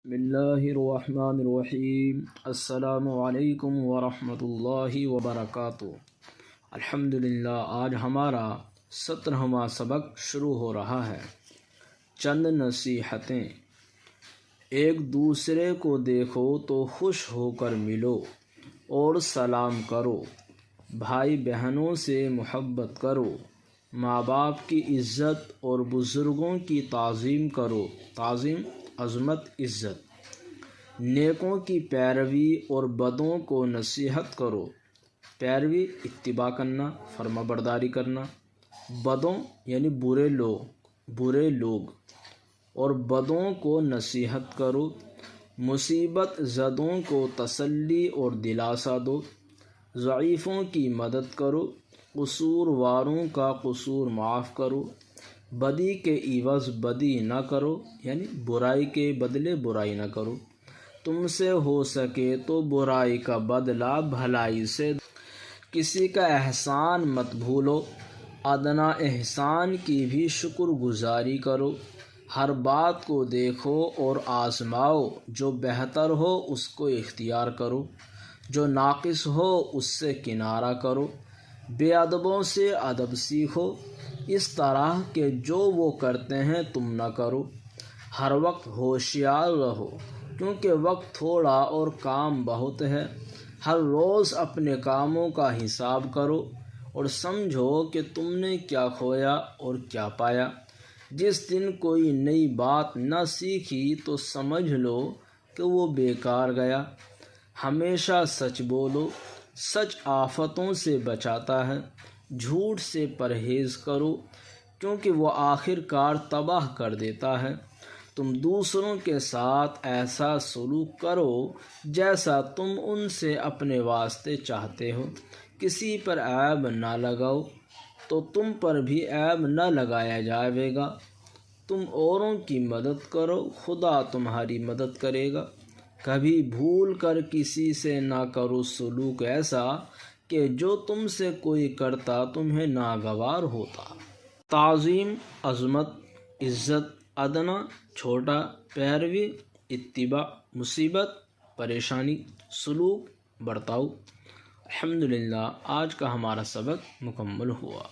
بسم اللہ الرحمن الرحیم۔ السلام علیکم ورحمۃ اللہ وبرکاتہ۔ الحمدللہ، آج ہمارا 17واں سبق شروع ہو رہا ہے۔ چند نصیحتیں۔ ایک دوسرے کو دیکھو تو خوش ہو کر ملو اور سلام کرو۔ بھائی بہنوں سے محبت کرو۔ ماں باپ کی عزت اور بزرگوں کی تعظیم کرو۔ تعظیم، عظمت، عزت۔ نیکوں کی پیروی اور بدوں کو نصیحت کرو۔ پیروی، اتباع کرنا، فرما برداری کرنا۔ بدوں یعنی برے لوگ اور بدوں کو نصیحت کرو۔ مصیبت زدوں کو تسلی اور دلاسا دو۔ ضعیفوں کی مدد کرو۔ قصور واروں کا قصور معاف کرو۔ بدی کے عوض بدی نہ کرو، یعنی برائی کے بدلے برائی نہ کرو۔ تم سے ہو سکے تو برائی کا بدلہ بھلائی سے دو۔ کسی کا احسان مت بھولو، ادنا احسان کی بھی شکر گزاری کرو۔ ہر بات کو دیکھو اور آزماؤ، جو بہتر ہو اس کو اختیار کرو، جو ناقص ہو اس سے کنارہ کرو۔ بے ادبوں سے ادب سیکھو، اس طرح کہ جو وہ کرتے ہیں تم نہ کرو۔ ہر وقت ہوشیار رہو، کیونکہ وقت تھوڑا اور کام بہت ہے۔ ہر روز اپنے کاموں کا حساب کرو اور سمجھو کہ تم نے کیا کھویا اور کیا پایا۔ جس دن کوئی نئی بات نہ سیکھی تو سمجھ لو کہ وہ بیکار گیا۔ ہمیشہ سچ بولو، سچ آفتوں سے بچاتا ہے۔ جھوٹ سے پرہیز کرو، کیونکہ وہ آخر کار تباہ کر دیتا ہے۔ تم دوسروں کے ساتھ ایسا سلوک کرو جیسا تم ان سے اپنے واسطے چاہتے ہو۔ کسی پر عیب نہ لگاؤ تو تم پر بھی عیب نہ لگایا جائے گا۔ تم اوروں کی مدد کرو، خدا تمہاری مدد کرے گا۔ کبھی بھول کر کسی سے نہ کرو سلوک ایسا کہ جو تم سے کوئی کرتا تمہیں ناگوار ہوتا۔ تعظیم، عظمت، عزت۔ ادنا، چھوٹا۔ پیروی، اتباع۔ مصیبت، پریشانی۔ سلوک، برتاؤ۔ الحمدللہ، آج کا ہمارا سبق مکمل ہوا۔